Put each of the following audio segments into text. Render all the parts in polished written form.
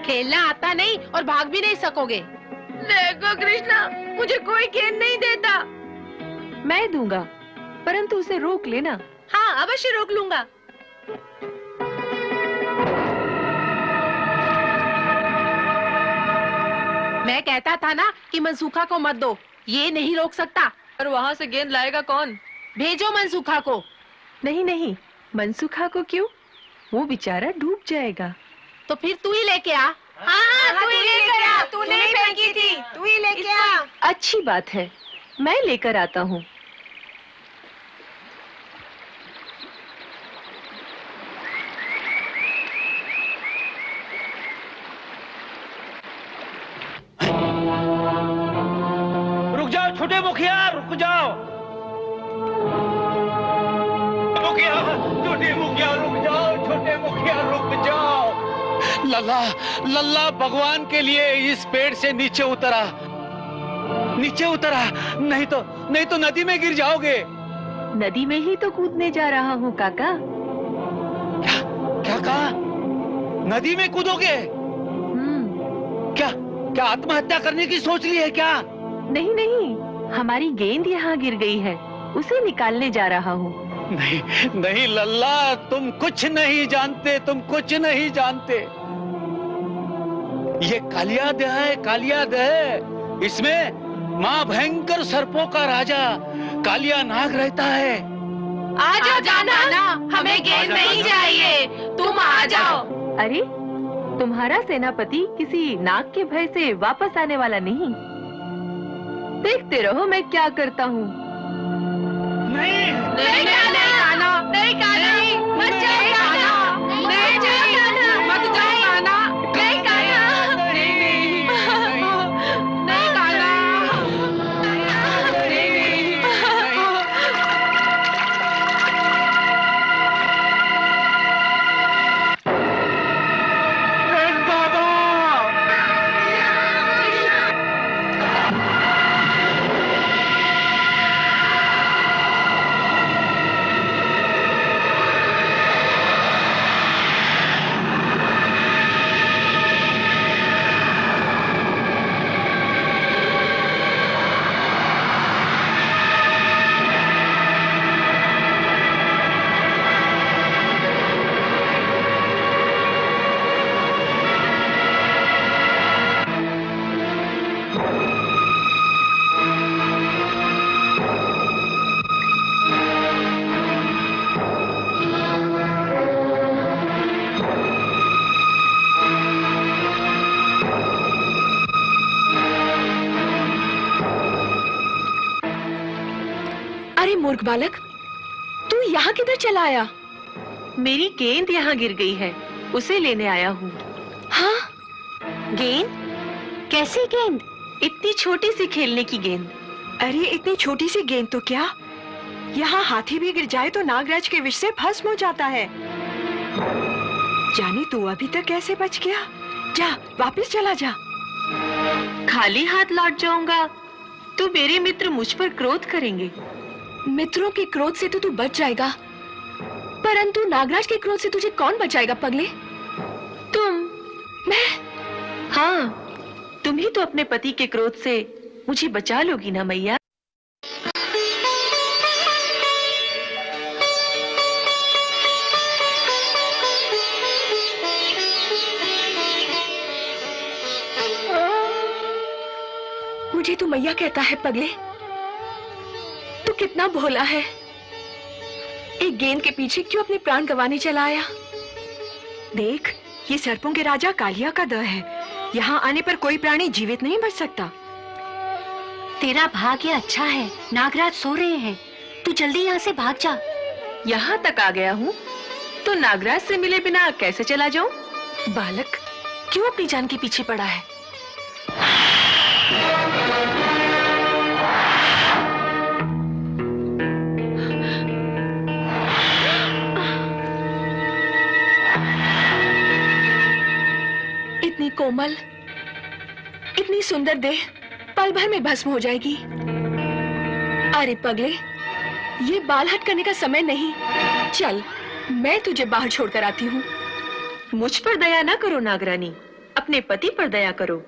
खेलना आता नहीं और भाग भी नहीं सकोगे। देखो कृष्णा, मुझे कोई गेंद नहीं देता। मैं दूंगा, परंतु उसे रोक लेना। हाँ, अवश्य रोक लूंगा। मैं कहता था ना कि मनसूखा को मत दो, ये नहीं रोक सकता। और वहाँ से गेंद लाएगा कौन? भेजो मनसूखा को। नहीं नहीं, मनसूखा को क्यों? वो बेचारा डूब जाएगा। तो फिर तू ही लेके आ। हाँ, तू ही लेकर आ। तूने ही फेंकी थी, तू ही लेके आ। अच्छी बात है, मैं लेकर आता हूँ। रुक जाओ छोटे मुखिया, रुक जाओ। मुखिया, छोटे मुखिया रुक जाओ, छोटे मुखिया रुक जाओ। लल्ला, लल्ला भगवान के लिए इस पेड़ से नीचे उतरा, नीचे उतरा, नहीं तो नदी में गिर जाओगे। नदी में ही तो कूदने जा रहा हूँ काका। क्या क्या कहा? नदी में कूदोगे? क्या क्या आत्महत्या करने की सोच ली है क्या? नहीं नहीं, हमारी गेंद यहाँ गिर गई है, उसे निकालने जा रहा हूँ। नहीं नहीं लल्ला, तुम कुछ नहीं जानते, तुम कुछ नहीं जानते। ये कालियादह है, कालियादह है। इसमें माँ भयंकर सर्पों का राजा कालिया नाग रहता है। आ जाओ जाना, हमें गेंद नहीं चाहिए, तुम आ जाओ। अरे, तुम्हारा सेनापति किसी नाग के भय से वापस आने वाला नहीं। देखते रहो मैं क्या करता हूँ। नहीं नहीं काना, नहीं काना, मत जाओ काना, नहीं जाओ काना, मत जाओ काना, नहीं काना, नहीं काना, मूर्ख बालक, तू यहाँ किधर चला आया? मेरी गेंद यहाँ गिर गई है, उसे लेने आया हूँ। हाँ? गेंद? कैसी गेंद? इतनी छोटी सी खेलने की गेंद। अरे इतनी छोटी सी गेंद तो क्या, यहाँ हाथी भी गिर जाए तो नागराज के विष से भस्म हो जाता है। जाने तू अभी तक कैसे बच गया? जा वापस चला जा। खाली हाथ लौट जाऊंगा तो मेरे मित्र मुझ पर क्रोध करेंगे। मित्रों के क्रोध से तो तू बच जाएगा, परंतु नागराज के क्रोध से तुझे कौन बचाएगा पगले? तुम। मैं? हाँ, तुम ही तो अपने पति के क्रोध से मुझे बचा लोगी ना मैया। मुझे तू मैया कहता है पगले? तू कितना भोला है, एक गेंद के पीछे क्यों अपने प्राण गंवाने चला आया? देख, ये सर्पों के राजा कालिया का दह है, यहाँ आने पर कोई प्राणी जीवित नहीं बच सकता। तेरा भाग्य अच्छा है, नागराज सो रहे हैं, तू जल्दी यहाँ से भाग जा। यहाँ तक आ गया हूँ तो नागराज से मिले बिना कैसे चला जाऊं? बालक क्यों अपनी जान के पीछे पड़ा है? इतनी कोमल, इतनी सुंदर देह पल भर में भस्म हो जाएगी। अरे पगले, ये बाल हट करने का समय नहीं, चल मैं तुझे बाहर छोड़कर आती हूँ। मुझ पर दया ना करो नागरानी, अपने पति पर दया करो।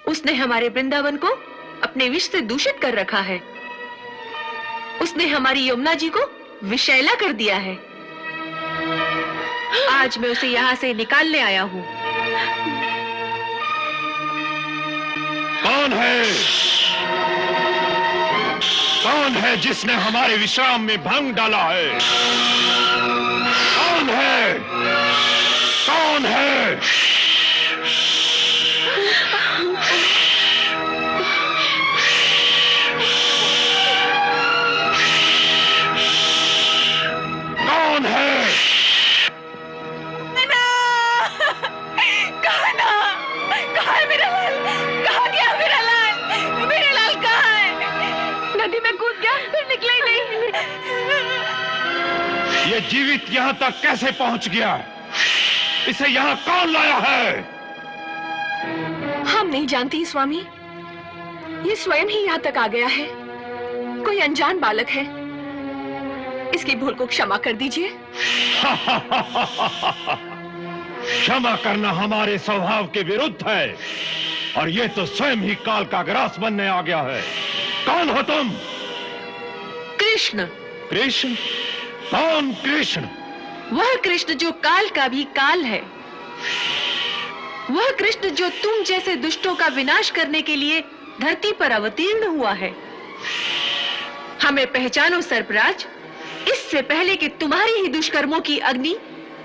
उसने हमारे वृंदावन को अपने विष से दूषित कर रखा है। उसने हमारी यमुना जी को विषैला कर दिया है। आज मैं उसे यहाँ से निकालने आया हूँ। कौन है? कौन है जिसने हमारे विश्राम में भंग डाला है? कौन है? कौन है? कौन है? कहाँ है मेरा लाल? कहाँ गया मेरा लाल? मेरा लाल कहाँ है? नदी में कूद गया, फिर निकला ही नहीं। ये जीवित यहाँ तक कैसे पहुंच गया? इसे यहाँ कौन लाया है? हम नहीं जानती स्वामी, ये स्वयं ही यहाँ तक आ गया है। कोई अनजान बालक है, इसकी भूल को क्षमा कर दीजिए। क्षमा करना हमारे स्वभाव के विरुद्ध है, और ये तो स्वयं ही काल का ग्रास बनने आ गया है। कौन हो तुम? कृष्ण। कृष्ण? कौन कृष्ण? वह कृष्ण जो काल का भी काल है। वह कृष्ण जो तुम जैसे दुष्टों का विनाश करने के लिए धरती पर अवतीर्ण हुआ है। हमें पहचानो सर्पराज, इससे पहले कि तुम्हारी ही दुष्कर्मों की अग्नि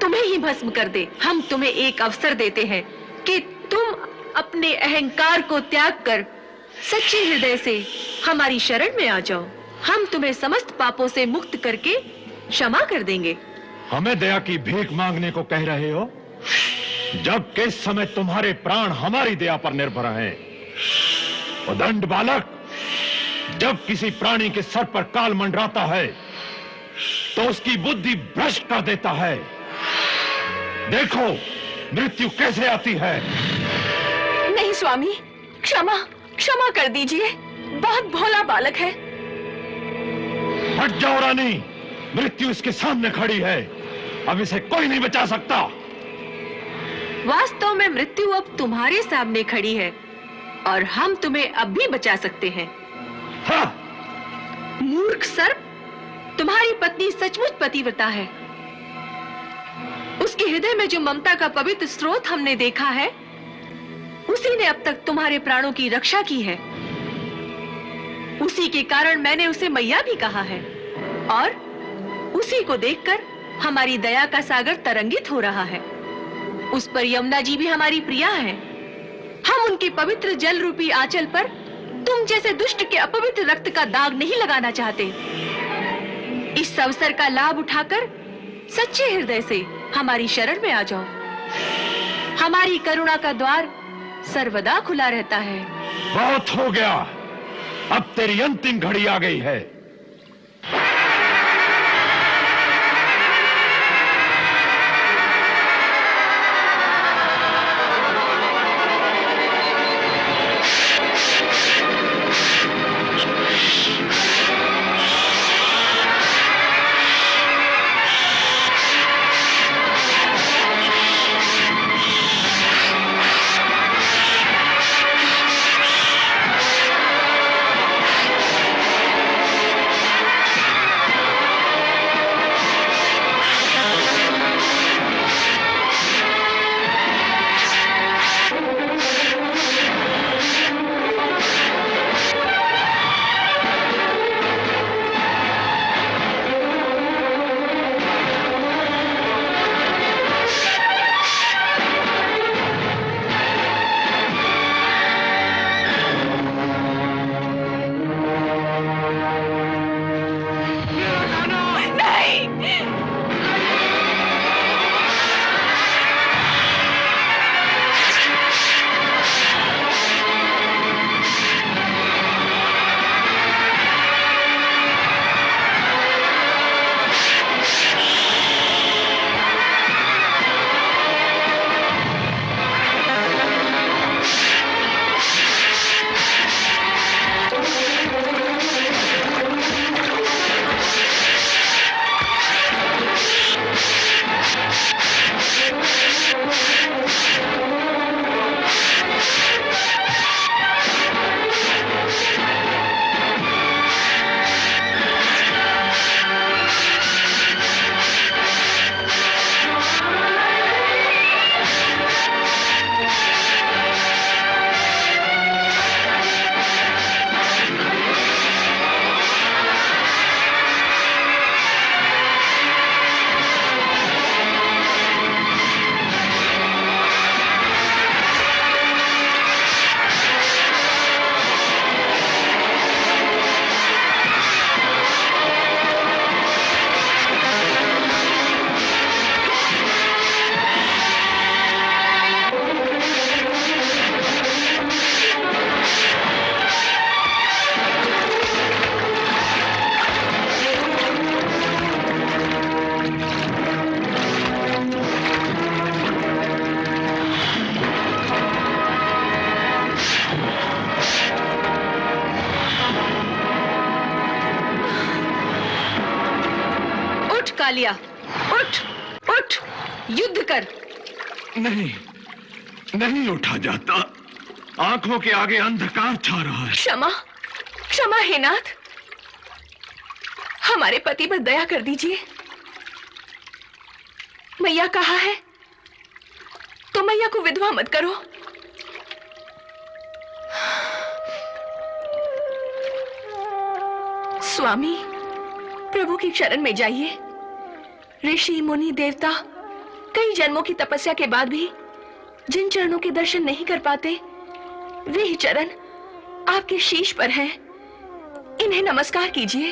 तुम्हें ही भस्म कर दे। हम तुम्हें एक अवसर देते हैं कि तुम अपने अहंकार को त्याग कर सच्चे हृदय से हमारी शरण में आ जाओ। हम तुम्हें समस्त पापों से मुक्त करके क्षमा कर देंगे। हमें दया की भीख मांगने को कह रहे हो, जबकि इस समय तुम्हारे प्राण हमारी दया पर निर्भर हैं। उदंड बालक, जब किसी प्राणी के सर पर काल मंडराता है तो उसकी बुद्धि भ्रष्ट कर देता है। देखो मृत्यु कैसे आती है। नहीं स्वामी, क्षमा क्षमा कर दीजिए, बहुत भोला बालक है। हट जाओ रानी, मृत्यु इसके सामने खड़ी है, अब इसे कोई नहीं बचा सकता। वास्तव में मृत्यु अब तुम्हारे सामने खड़ी है और हम तुम्हें अब भी बचा सकते हैं। हाँ। मूर्ख सर्प, तुम्हारी पत्नी सचमुच पतिव्रता है। उसके हृदय में जो ममता का पवित्र स्रोत हमने देखा है, उसी ने अब तक तुम्हारे प्राणों की रक्षा की है। उसी के कारण मैंने उसे मैया भी कहा है, और उसी को देखकर हमारी दया का सागर तरंगित हो रहा है। उस पर यमुना जी भी हमारी प्रिया है। हम उनके पवित्र जल रूपी आंचल पर तुम जैसे दुष्ट के अपवित्र रक्त का दाग नहीं लगाना चाहते। इस अवसर का लाभ उठाकर सच्चे हृदय से हमारी शरण में आ जाओ। हमारी करुणा का द्वार सर्वदा खुला रहता है। बहुत हो गया, अब तेरी अंतिम घड़ी आ गई है। कालिया, उठ उठ, युद्ध कर। नहीं, नहीं उठा जाता। आंखों के आगे अंधकार छा रहा है। क्षमा, क्षमा हे नाथ, हमारे पति पर दया कर दीजिए। मैया कहा है तो मैया को विधवा मत करो। स्वामी, प्रभु की शरण में जाइए। ऋषि मुनि देवता कई जन्मों की तपस्या के बाद भी जिन चरणों के दर्शन नहीं कर पाते, वे ही चरण आपके शीश पर हैं। इन्हें नमस्कार कीजिए।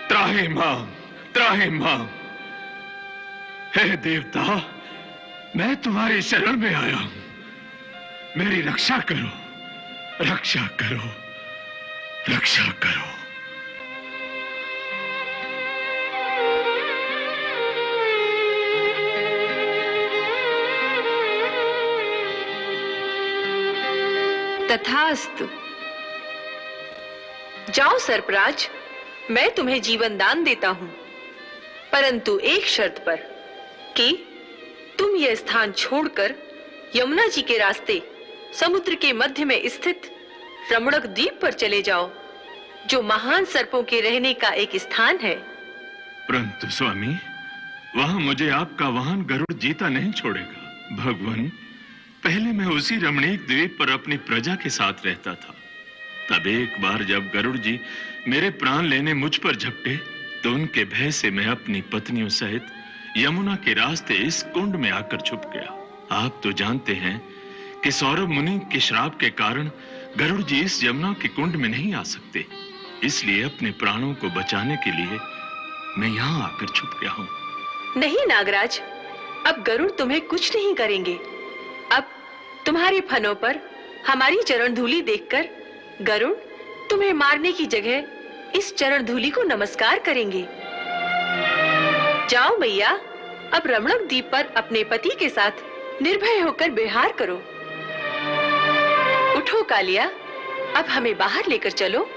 त्राहिमाम, त्राहिमाम। हे देवता, मैं तुम्हारी शरण में आया हूं। मेरी रक्षा करो, रक्षा करो, रक्षा करो। तथास्तु। जाओ सर्पराज, मैं तुम्हें जीवन दान देता हूं, परंतु एक शर्त पर कि तुम यह स्थान छोड़कर यमुना जी के रास्ते समुद्र के मध्य में स्थित रमणक द्वीप पर चले जाओ, जो महान सर्पों के रहने का एक स्थान है। परंतु स्वामी, वहां मुझे आपका वाहन गरुड़ जीता नहीं छोड़ेगा। भगवान, पहले मैं उसी रमणीक द्वीप पर अपनी प्रजा के साथ रहता था। तब एक बार जब गरुड़ जी मेरे प्राण लेने मुझ पर झपटे, तो उनके भय से मैं अपनी पत्नियों सहित यमुना के रास्ते इस कुंड में आकर छुप गया। आप तो जानते हैं कि सौरभ मुनि के श्राप के कारण गरुड़ जी इस यमुना के कुंड में नहीं आ सकते। इसलिए अपने प्राणों को बचाने के लिए मैं यहाँ आकर छुप गया हूँ। नहीं नागराज, अब गरुड़ तुम्हें कुछ नहीं करेंगे। अब तुम्हारे फनों पर हमारी चरण धूलि देखकर गरुड़ तुम्हें मारने की जगह इस चरण धूलि को नमस्कार करेंगे। जाओ मैया, अब रमणक द्वीप पर अपने पति के साथ निर्भय होकर विहार करो। उठो कालिया, अब हमें बाहर लेकर चलो।